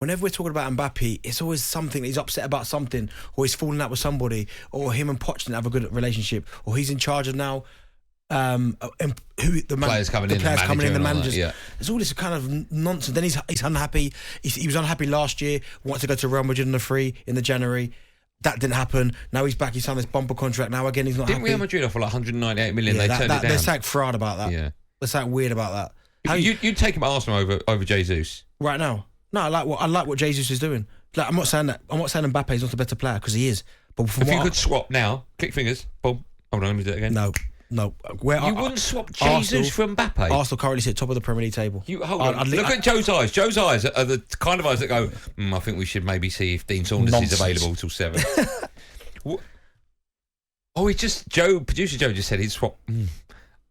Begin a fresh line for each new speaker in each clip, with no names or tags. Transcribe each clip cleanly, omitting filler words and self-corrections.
whenever we're talking about Mbappe, it's always something that he's upset about something, or he's falling out with somebody, or him and Poch didn't have a good relationship, or he's in charge of now.
Players coming in, the managers.
Yeah. There's all this kind of nonsense. Then he's unhappy. He was unhappy last year. Wanted to go to Real Madrid on the free in the January. That didn't happen. Now he's back. He's signed this bumper contract. Now again, he's not
Didn't
happy.
Real Madrid offer like 198 million?
Yeah,
they turned it down.
They're something fraud about that.
Yeah.
There's something weird about that.
You'd take him at Arsenal over Jesus
right now. No, I like what Jesus is doing. Like, I'm not saying Mbappe is not a better player, because he is. But
if you could swap now, click fingers, boom. Hold on, let me do it again.
No. You
wouldn't swap Jesus for Mbappe?
Arsenal currently sit top of the Premier League table.
Hold on. Look at Joe's eyes. Joe's eyes are the kind of eyes that go, I think we should maybe see if Dean Saunders is available till 7. Producer Joe just said he'd swap.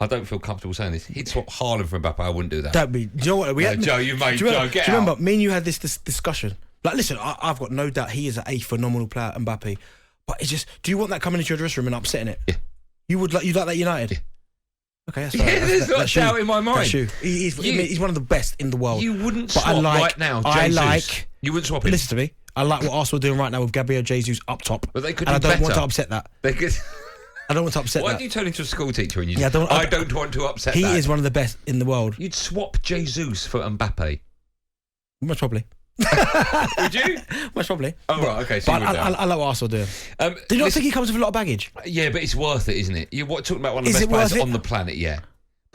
I don't feel comfortable saying this. He'd swap Haaland for Mbappe. I wouldn't do that.
Do you know what?
Joe, you made
Joe,
get
do you remember,
out.
me and you had this discussion? Like, listen, I've got no doubt he is a phenomenal player, Mbappe. But it's just, do you want that coming into your dressing room and upsetting it?
Yeah.
You'd like that United? Yeah. Okay, that's right.
Yeah, there's not doubt in my mind.
That's you. He's one of the best in the world.
You wouldn't swap right now, Jesus. You wouldn't swap him.
Listen to me. I like what Arsenal are doing right now with Gabriel Jesus up top.
But they could
and
do
I don't
better.
want to upset that.
They could...
I don't want to upset that.
Why do you turn into a school teacher when you
I don't
want to upset
that?
He
is one of the best in the world.
You'd swap Jesus for Mbappe?
Most probably.
Would you?
Most probably.
Oh, right, okay. So
but I like what Arsenal do. Do you not think he comes with a lot of baggage?
Yeah, but it's worth it, isn't it? You're talking about one of the best players on the planet, yeah.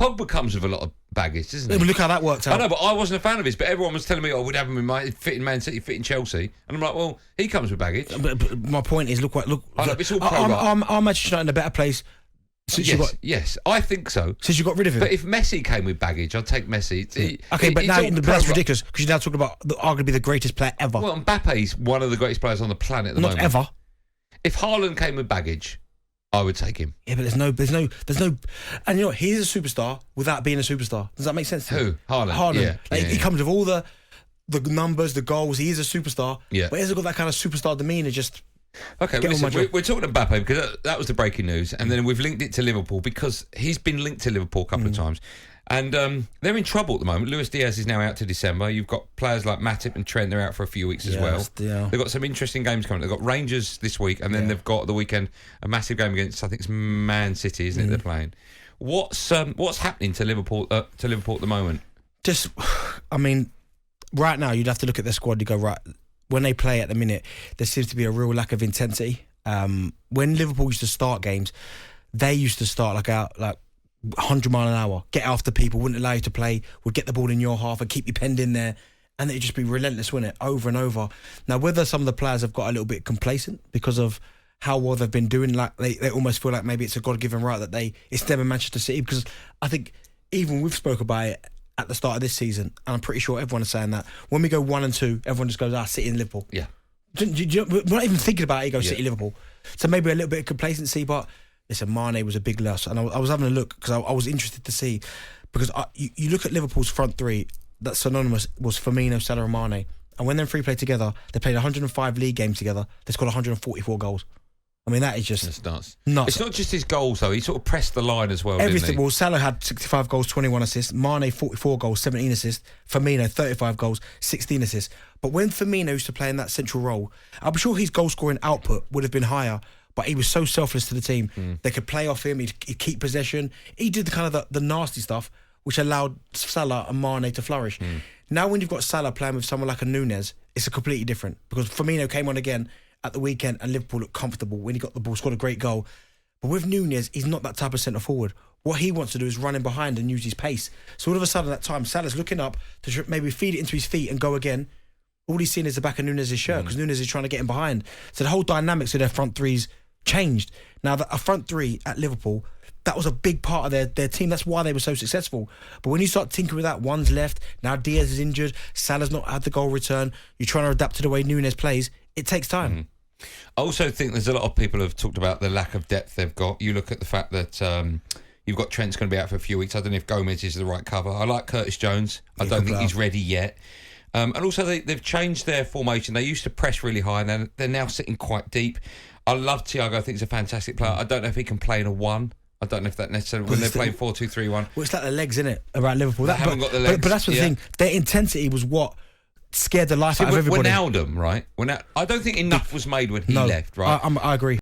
Pogba comes with a lot of baggage, doesn't he?
Yeah, but look how that worked out.
I know, but I wasn't a fan of his, but everyone was telling me, we'd have him in fit in Man City, fit in Chelsea. And I'm like, well, he comes with baggage.
But my point is, look.
I know, it's all
I'm Manchester United in a better place.
Yes, I think so.
Since you got rid of him.
But if Messi came with baggage, I'd take Messi.
That's ridiculous, because you're now talking about arguably the greatest player ever.
Well, Mbappe's one of the greatest players on the planet at the moment.
Not ever.
If Haaland came with baggage, I would take him.
Yeah, but there's no, and you know what? He's a superstar without being a superstar. Does that make sense to you?
Who? Haaland. Yeah,
he comes with all the numbers, the goals. He is a superstar.
Yeah.
But he hasn't got that kind of superstar demeanour. Just
okay. Listen, we're talking about Mbappe because that was the breaking news, and then we've linked it to Liverpool because he's been linked to Liverpool a couple of times. And they're in trouble at the moment. Luis Diaz is now out to December. You've got players like Matip and Trent, they're out for a few weeks as well.
Yeah.
They've got some interesting games coming. They've got Rangers this week, and then they've got the weekend a massive game against, I think it's Man City, isn't it? They're playing. What's happening to Liverpool at the moment?
Just, I mean, right now you'd have to look at their squad. You go, right, when they play at the minute, there seems to be a real lack of intensity. When Liverpool used to start games, they used to start like 100 mile an hour, get after people, wouldn't allow you to play, would get the ball in your half and keep you penned in there, and it'd just be relentless, wouldn't it, over and over. Now, whether some of the players have got a little bit complacent because of how well they've been doing, like they almost feel like maybe it's a God-given right that it's them in Manchester City, because I think even we've spoke about it at the start of this season, and I'm pretty sure everyone is saying that when we go 1 and 2, everyone just goes, City and Liverpool.
Yeah.
We're not even thinking about it, go City, Liverpool. So maybe a little bit of complacency, but listen, Mane was a big loss, and I was having a look because I was interested to see, because you look at Liverpool's front three, that's synonymous was Firmino, Salah and Mane, and when them three played together, they played 105 league games together, they scored 144 goals. I mean, that is just
nuts.
Nuts.
It's not just his goals, though. He sort of pressed the line as well,
everything.
didn't he?
Well, Salah had 65 goals, 21 assists. Mane, 44 goals, 17 assists. Firmino, 35 goals, 16 assists. But when Firmino used to play in that central role, I'm sure his goal-scoring output would have been higher, but he was so selfless to the team. They could play off him, he'd keep possession. He did the kind of the nasty stuff, which allowed Salah and Mane to flourish. Now when you've got Salah playing with someone like a Nunez, it's a completely different, because Firmino came on again at the weekend and Liverpool looked comfortable when he got the ball, scored a great goal. But with Nunez, he's not that type of centre forward. What he wants to do is run in behind and use his pace. So all of a sudden at that time, Salah's looking up to maybe feed it into his feet and go again. All he's seeing is the back of Nunez's shirt, because Nunez is trying to get him behind. So the whole dynamics of their front threes changed. Now, a front three at Liverpool, that was a big part of their team. That's why they were so successful. But when you start tinkering with that, one's left, now Diaz is injured, Salah's not had the goal return, you're trying to adapt to the way Nunez plays, it takes time.
I also think there's a lot of people who have talked about the lack of depth they've got. You look at the fact that you've got Trent's going to be out for a few weeks. I don't know if Gomez is the right cover. I like Curtis Jones. I don't think he's ready yet. And also they've changed their formation. They used to press really high, and they're now sitting quite deep. I love Thiago. I think he's a fantastic player. I don't know if he can play in a 1. I don't know if that necessarily, when they're playing 4-2-3-1.
Well, it's like the legs, isn't it, around Liverpool.
They haven't got the legs.
But that's the thing. Their intensity was what scared the life out of everybody.
Wijnaldum, right? I don't think enough was made when he left, right?
I agree.